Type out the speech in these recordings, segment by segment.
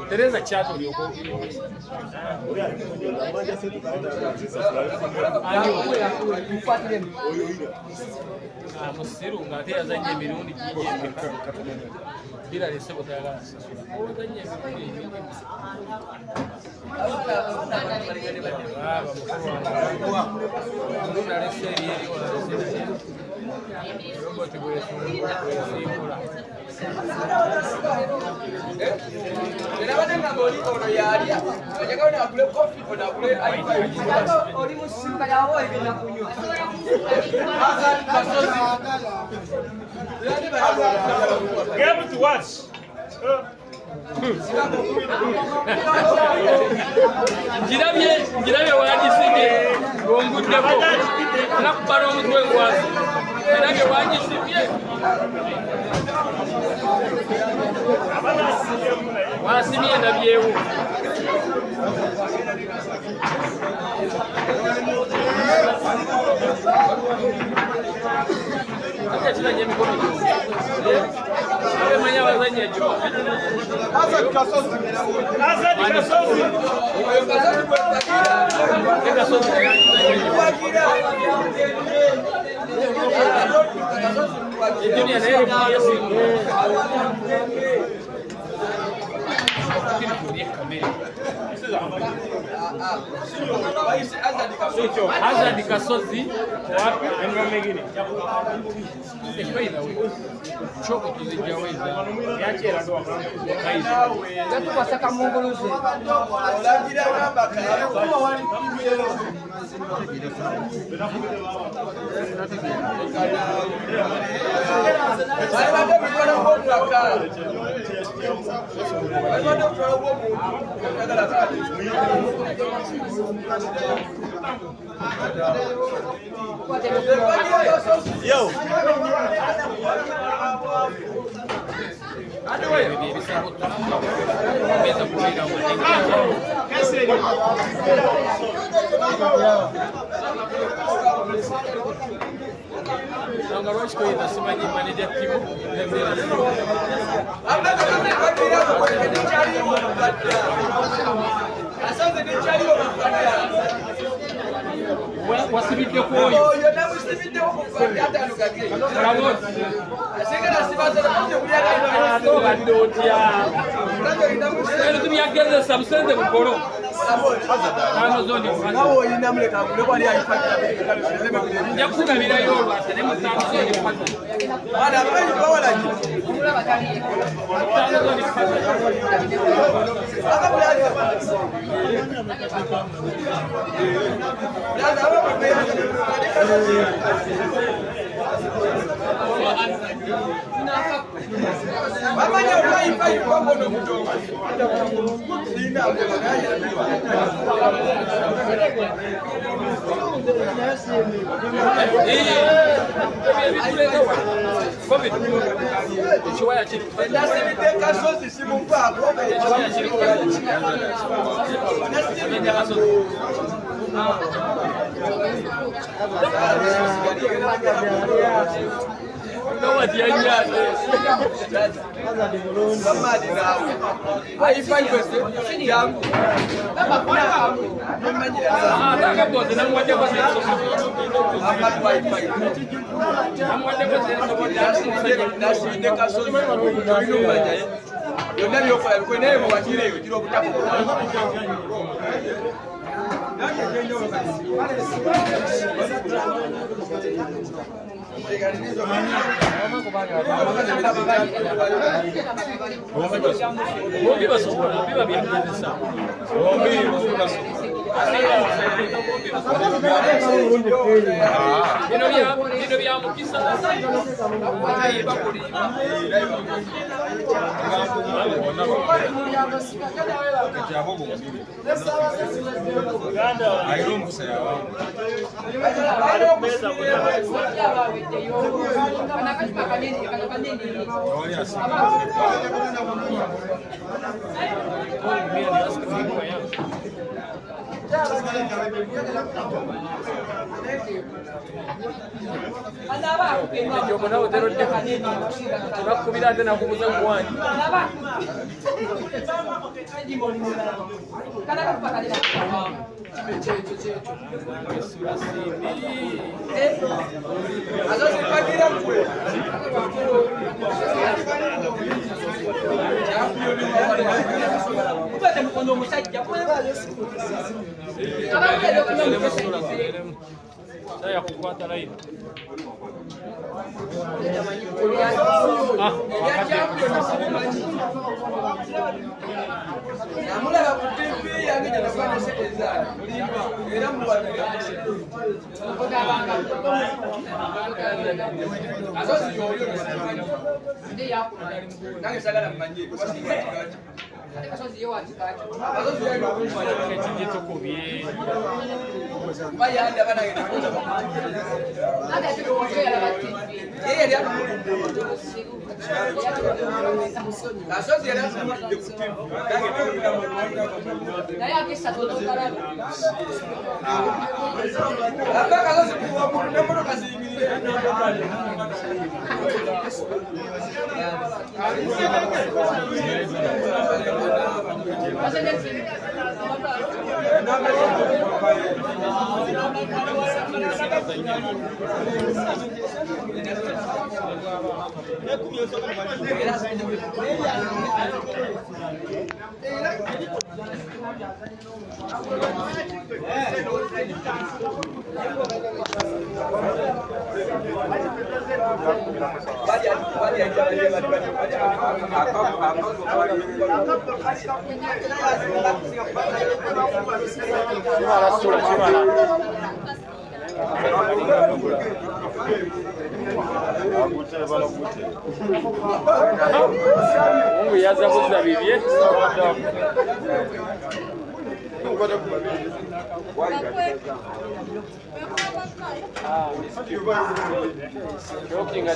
Teresa chato musiru ngate yazanye mirundi kiye bila lese butayagala yazanye mirundi Get to watch. Jirabye wagisibye ngongudeko nakubara omutwe gwazo jirabye wagisibye wasimye ndabyewo Azanye mikono manya wazanye jo Azanye kasozi dunia na yeye Azadi kasozi wapi ngomegine ekwaida we choko tuzijaweza yachera ndo kaiza gato basaka munguluze olagira namba kaya kuba wali yo Nongarosh ko ita simanyi manager timu wasibite koyo namusibite okufanya atalukage bravo asengera sibaza nabyo kuyaga to bandotia ndio tumiyageza substance bukoro Amazon nawo inamleka kule kwali ayifanya yakuna birayo basene mutamzo ifata bana bali bawalaji kumula batali Amazon ifata Mamanya wifi kwambo ndo mtongo. Sina Bombi basukula biba bya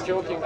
Joking.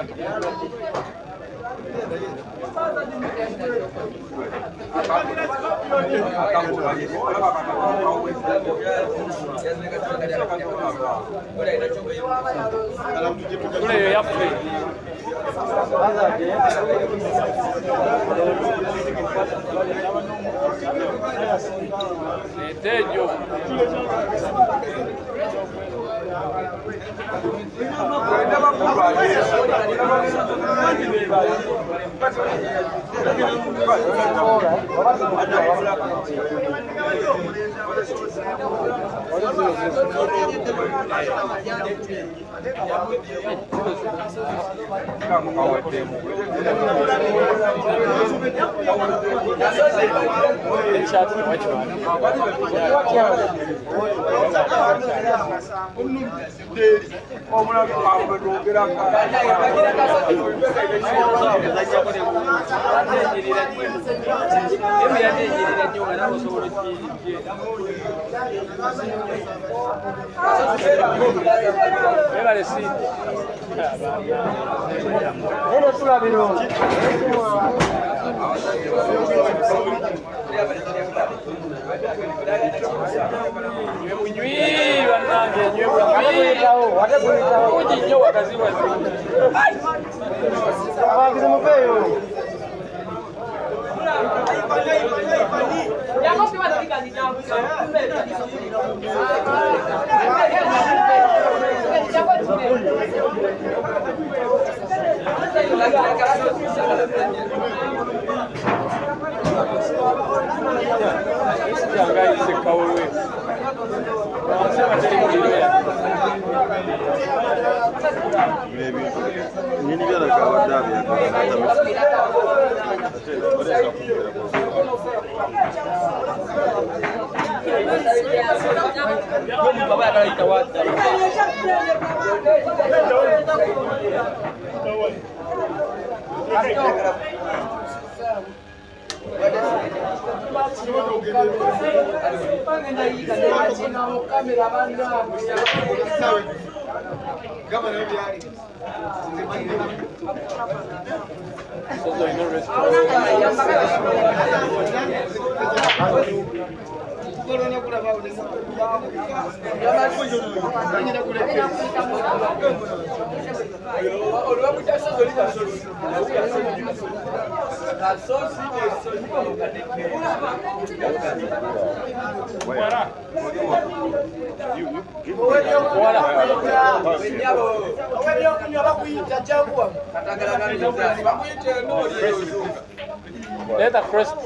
Leather crisp.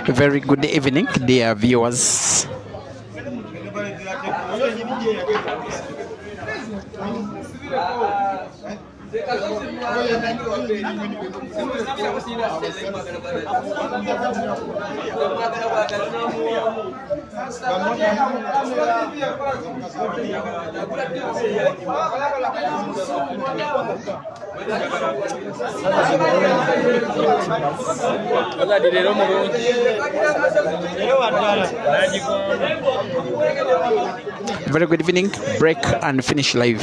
Very good evening, dear viewers. Very good evening. Break and finish live.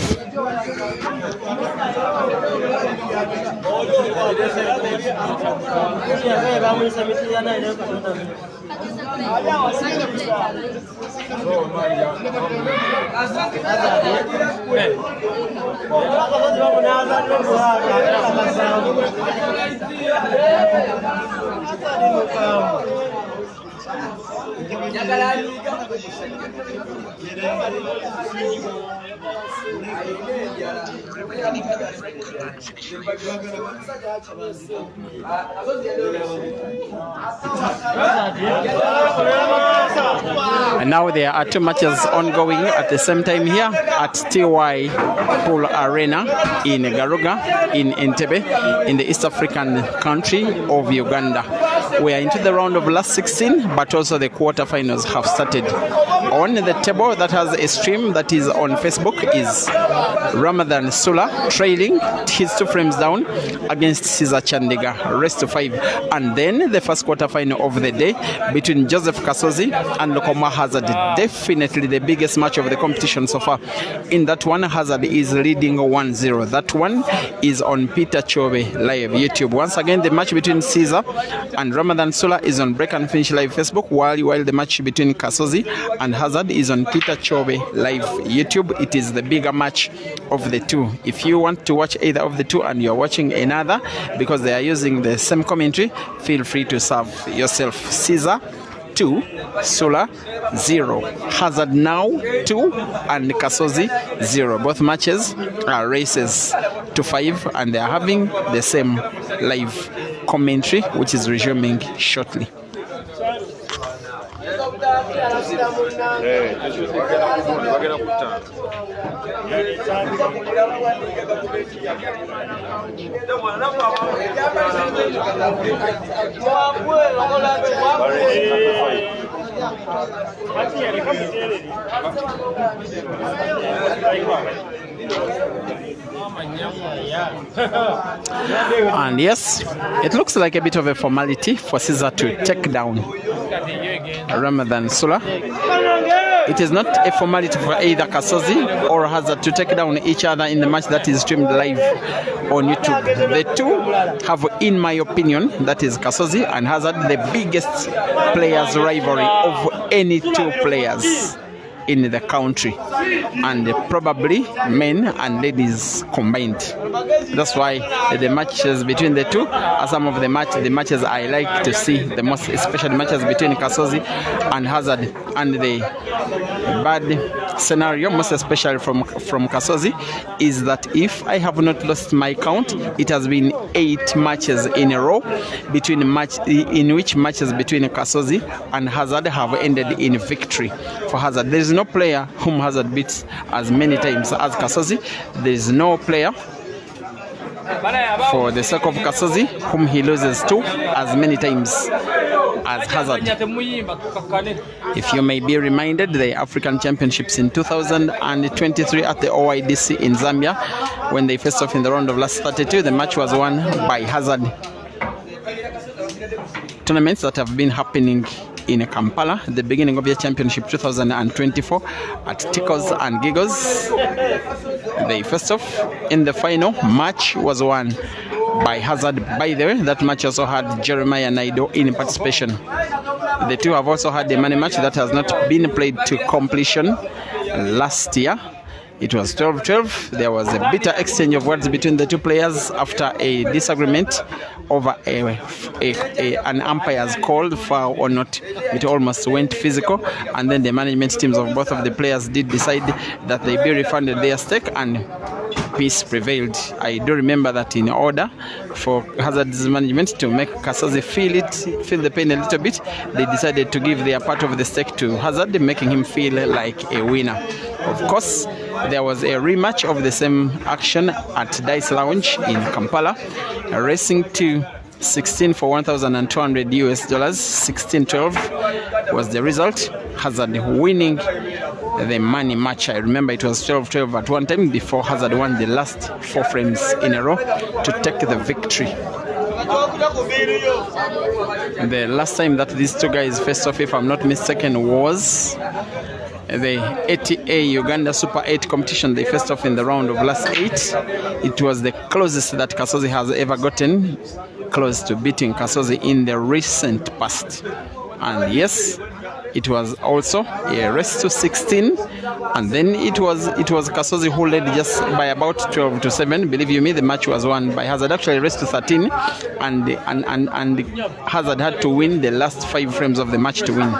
And now there are two matches ongoing at the same time here at TY Pool Arena in Garuga, in Entebbe, in the East African country of Uganda. We are into the round of last 16, but also the quarterfinals have started. On the table that has a stream that is on Facebook is Ramadan Sula trailing his 2 frames down against CEAZER CHANDIGA, race to 5. And then the first quarterfinal of the day between Joseph Kasozi and Lokoma Hazard. Definitely the biggest match of the competition so far. In that one, Hazard is leading 1-0. That one is on Peter Chobe live YouTube. Once again, the match between CEAZER and Ramadan Sula is on Break and Finish live Facebook, while the match between Kasozi and Hazard is on Peter Chobe live YouTube. It is the bigger match of the two. If you want to watch either of the two and you're watching another because they are using the same commentary, feel free to serve yourself. CEAZER 2, Sula 0, Hazard now 2, and Kasozi 0. Both matches are races to 5, and they are having the same live commentary, which is resuming shortly. And yes, it looks like a bit of a formality for CEAZER to take down Ramadan Sula. It is not a formality for either Kasozi or Hazard to take down each other in the match that is streamed live on YouTube. The two have, in my opinion, that is Kasozi and Hazard, the biggest players' rivalry of any two players. in the country, and probably men and ladies combined. That's why the matches between the two are some of the matches I like to see the most, especially matches between Kasozi and Hazard. And the bad scenario, most especially from Kasozi, is that if I have not lost my count, it has been 8 matches in a row in which matches between Kasozi and Hazard have ended in victory for Hazard. There is no player whom Hazard beats as many times as Kasozi. There is no player for the sake of Kasozi whom he loses to as many times as Hazard. If you may be reminded, the African Championships in 2023 at the OIDC in Zambia, when they faced off in the round of last 32, the match was won by Hazard. Tournaments that have been happening in Kampala, the beginning of the championship 2024 at Tickles and Giggles, they faced off in the final. Match was won by Hazard. By the way, that match also had Jeremiah Naido in participation. The two have also had a money match that has not been played to completion last year. It was 12-12. There was a bitter exchange of words between the two players after a disagreement over an umpire's call, foul or not. It almost went physical, and then the management teams of both of the players did decide that they be refunded their stake, and peace prevailed. I do remember that in order for Hazard's management to make Kasozi feel the pain a little bit, they decided to give their part of the stake to Hazard, making him feel like a winner. Of course, there was a rematch of the same action at Dice Lounge in Kampala, racing to 16 for $1,200 US. 16-12 was the result. Hazard winning the money match. I remember it was 12-12 at one time before Hazard won the last 4 frames in a row to take the victory. The last time that these two guys faced off, if I'm not mistaken, was the ATA Uganda Super 8 competition. They faced off in the round of last 8. It was the closest that Kasozi has ever gotten close to beating Kasozi in the recent past. And yes, it was also a race to 16, and then it was Kasozi who led just by about 12-7. Believe you me, the match was won by Hazard. Actually, race to 13, and Hazard had to win the last 5 frames of the match to win.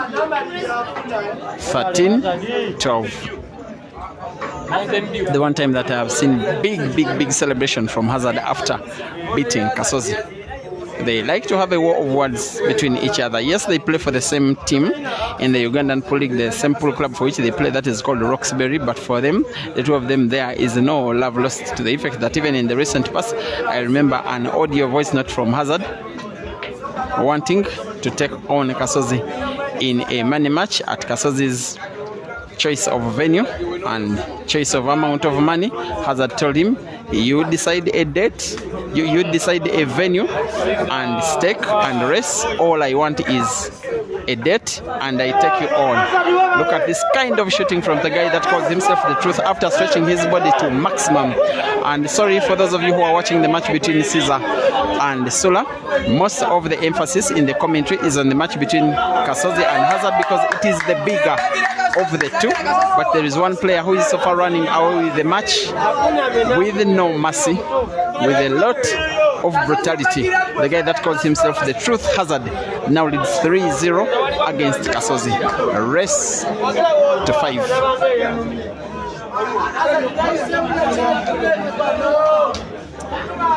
13-12. The one time that I have seen big celebration from Hazard after beating Kasozi. They like to have a war of words between each other. Yes, they play for the same team in the Ugandan Pool League, the same pool club for which they play, that is called Roxbury. But for them, the two of them, there is no love lost, to the effect that even in the recent past, I remember an audio voice note from Hazard wanting to take on Kasozi in a money match at Kasozi's choice of venue and choice of amount of money. Hazard told him, you decide a date, you decide a venue and stake and race. All I want is a date, and I take you on. Look at this kind of shooting from the guy that calls himself the Truth after stretching his body to maximum. And sorry for those of you who are watching the match between CEAZER and SULA. Most of the emphasis in the commentary is on the match between Kasozi and Hazard because it is the bigger of the two. But there is one player who is so far running away with the match with no mercy, with a lot of brutality. The guy that calls himself the Truth, Hazard, now leads 3-0 against Kasozi. A race to 5.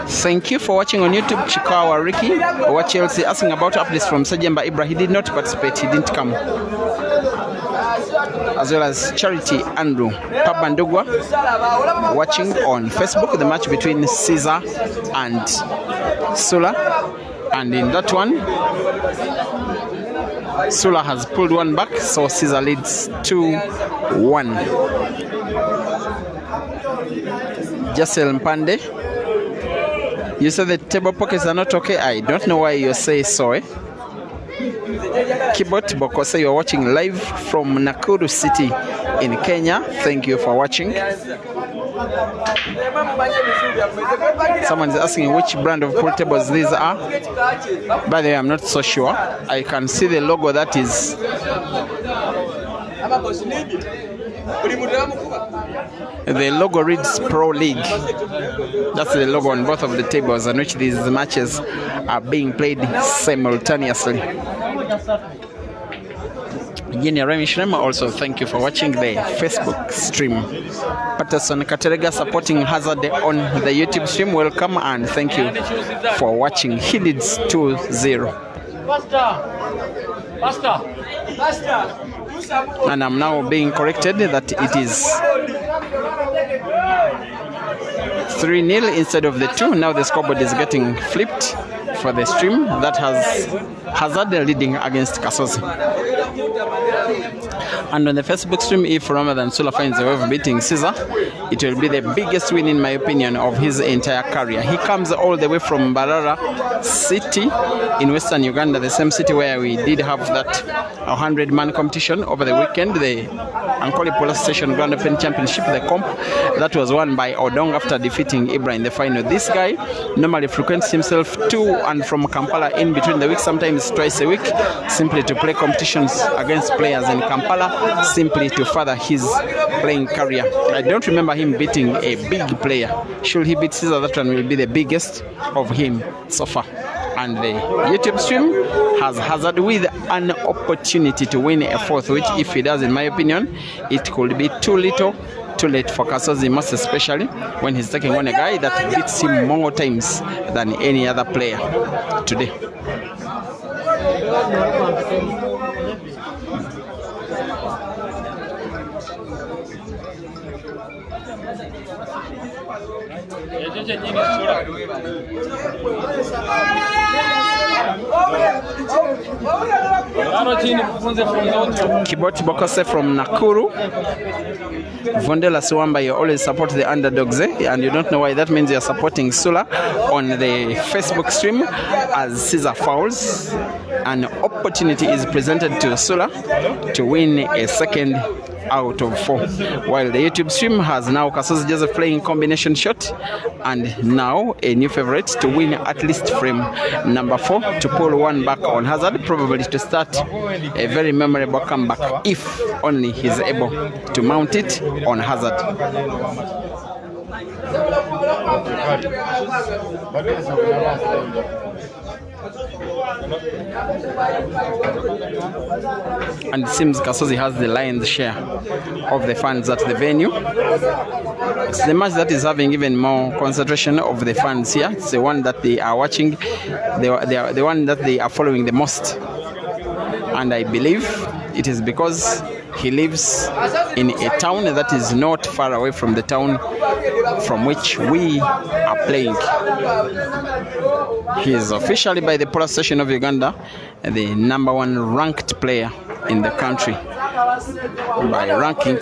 Thank you for watching on YouTube. Chikawa Ricky, watch Chelsea asking about updates from Sajemba Ibra. He did not participate, he didn't come. As well as Charity Andrew Pabandugwa watching on Facebook the match between CEAZER and SULA, and in that one SULA has pulled one back, so CEAZER leads 2-1. Jessel Mpande, you said the table pockets are not okay. I don't know why you say so, eh? Kibot Bokose, you're watching live from Nakuru City in Kenya. Thank you for watching. Someone is asking which brand of pool tables these are. By the way, I'm not so sure. I can see the logo that is The logo reads Pro League. That's the logo on both of the tables on which these matches are being played simultaneously. Also, thank you for watching the Facebook stream. Patterson Katerega supporting Hazard on the YouTube stream. Welcome and thank you for watching. He leads 2-0. And I'm now being corrected that it is 3-0 instead of the 2. Now the scoreboard is getting flipped for the stream. That has Hazard leading against Kasozi. And on the Facebook stream, if Ramadan Sula finds a way of beating CEAZER, it will be the biggest win, in my opinion, of his entire career. He comes all the way from Barara City in Western Uganda, the same city where we did have that 100-man competition over the weekend, the Ankoli Police Station Grand Open Championship, the comp that was won by Odong after defeating Ibra in the final. This guy normally frequents himself to and from Kampala in between the week, sometimes twice a week, simply to play competitions against players in Kampala, simply to further his playing career. I don't remember him beating a big player. Should he beat CEAZER, that one will be the biggest of him so far. And the YouTube stream has Hazard with an opportunity to win a fourth, which if he does, in my opinion, it could be too little, too late for Kasozi, most especially when he's taking on a guy that beats him more times than any other player today. Kiboti Bokose from Nakuru. Vondela Suwamba, you always support the underdogs, and you don't know why. That means you're supporting Sula on the Facebook stream as CEAZER fouls. An opportunity is presented to Sula to win a second out of 4, while the YouTube stream has now Kasozi Joseph playing combination shot, and now a new favorite to win at least frame number 4 to pull one back on Hazard, probably to start a very memorable comeback if only he's able to mount it on Hazard. And it seems Kasozi has the lion's share of the fans at the venue. It's the match that is having even more concentration of the fans here. It's the one that they are watching, the one that they are following the most. And I believe it is because he lives in a town that is not far away from the town from which we are playing. He is officially, by the Police Station of Uganda, the #1 ranked player in the country by ranking.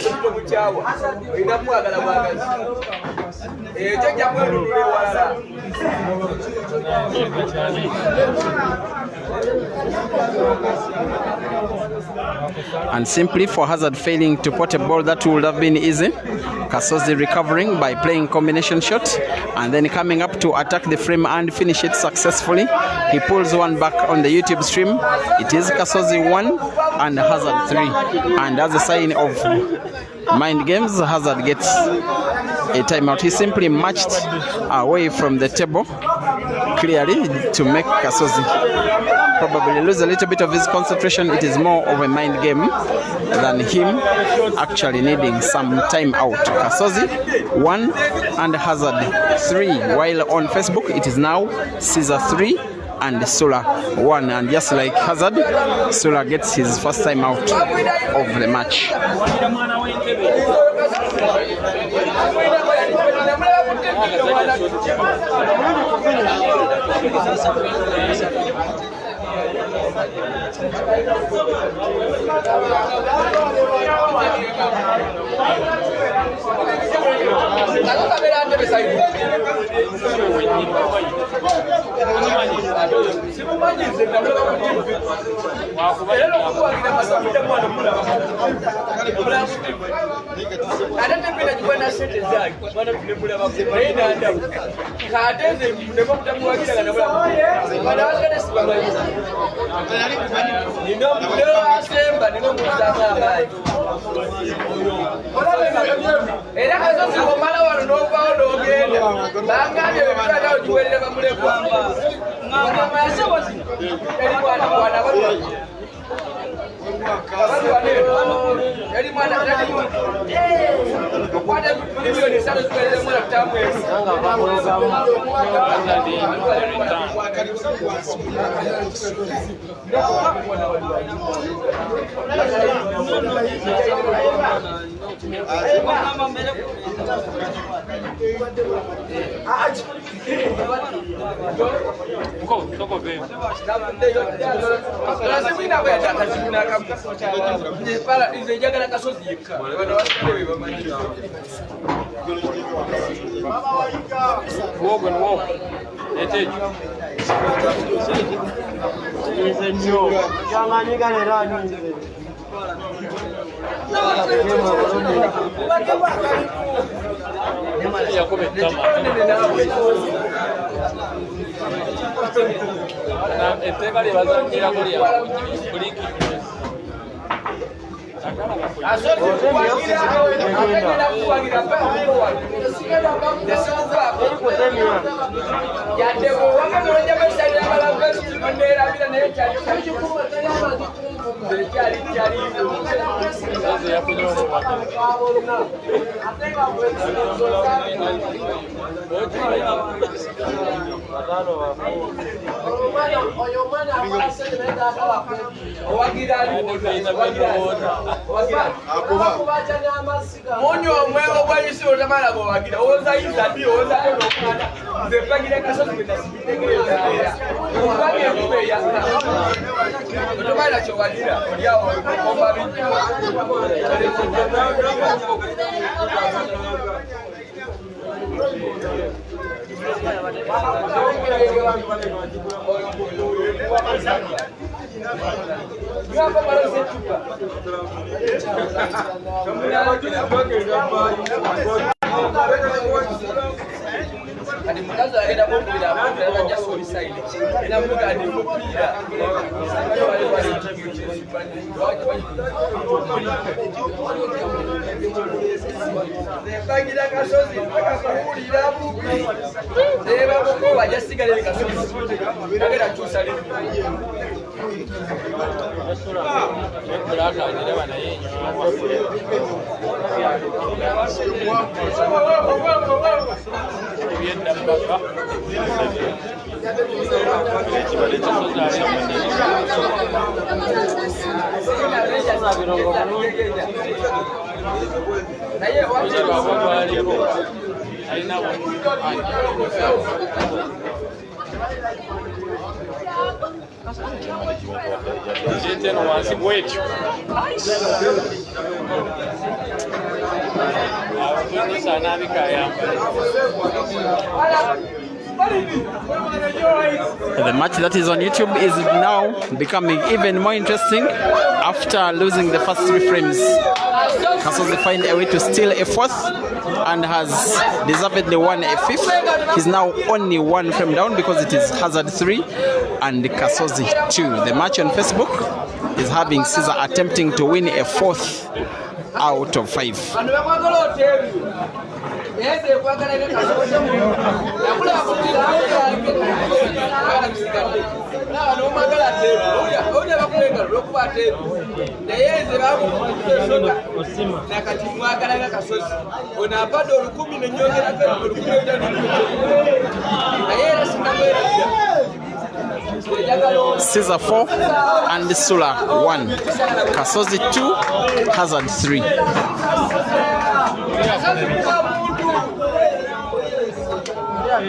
And simply for Hazard failing to pot a ball that would have been easy, Kasozi recovering by playing combination shot and then coming up to attack the frame and finish it successfully. He pulls one back on the YouTube stream. It is Kasozi 1 and Hazard 3. And as a sign of mind games, Hazard gets a timeout. He simply marched away from the table clearly to make Kasozi probably lose a little bit of his concentration. It is more of a mind game than him actually needing some time out. Kasozi 1 and Hazard 3, while on Facebook it is now CEAZER 3 and Sula 1, and just like Hazard, Sula gets his first time out of the match. The match that is on YouTube is now becoming even more interesting after losing the first 3 frames. Kasozi find a way to steal a 4th and has deservedly won a 5th. He's now only 1 frame down because it is Hazard 3 and Kasozi 2. The match on Facebook is having CEAZER attempting to win a 4th out of 5. CEAZER 4 and SULA 1. Kasozi 2, Hazard 3. We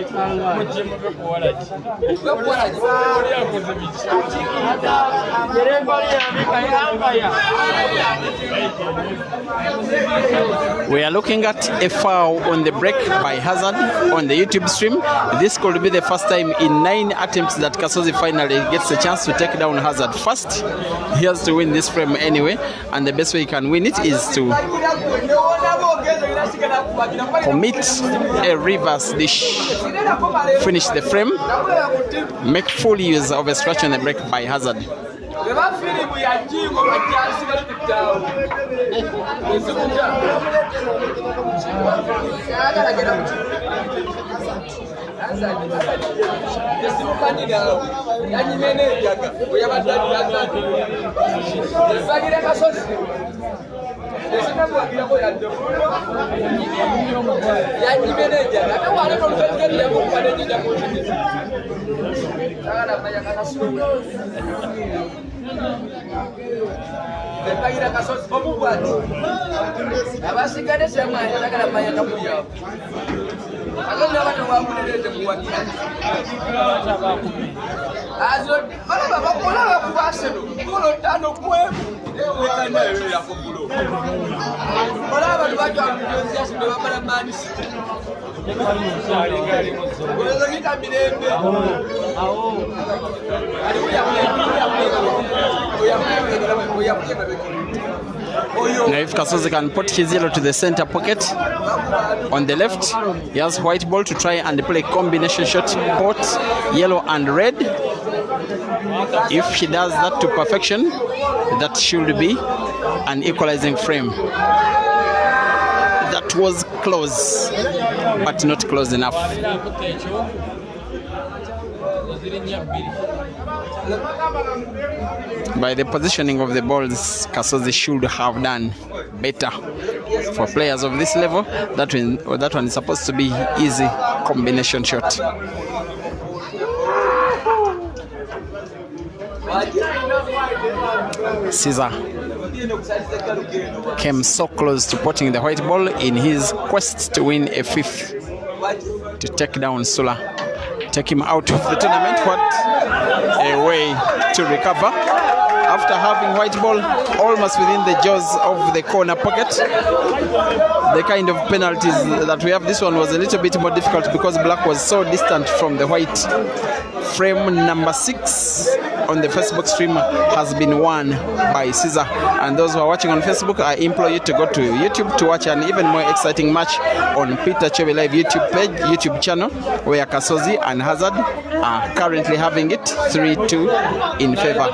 are looking at a foul on the break by Hazard on the YouTube stream. This could be the first time in 9 attempts that Kasozi finally gets a chance to take down Hazard. First, he has to win this frame anyway, and the best way he can win it is to commit a reverse dish, finish the frame, make full use of a scratch on the break by Hazard. Now if Kasozi can put his yellow to the center pocket on the left, he has white ball to try and play combination shot, pot, yellow and red. If he does that to perfection, that should be an equalizing frame. That was close, but not close enough. By the positioning of the balls, Kasozi should have done better. For players of this level, that one is supposed to be easy combination shot. CEAZER came so close to putting the white ball in his quest to win a 5th, to take down SULA, take him out of the tournament. What a way to recover after having white ball almost within the jaws of the corner pocket. The kind of penalties that we have, this one was a little bit more difficult because black was so distant from the white. Frame number 6 on the Facebook stream has been won by CEAZER. And those who are watching on Facebook, I implore you to go to YouTube to watch an even more exciting match on Peter Chebe Live YouTube channel, where Kasozi and Hazard are currently having it 3-2 in favor.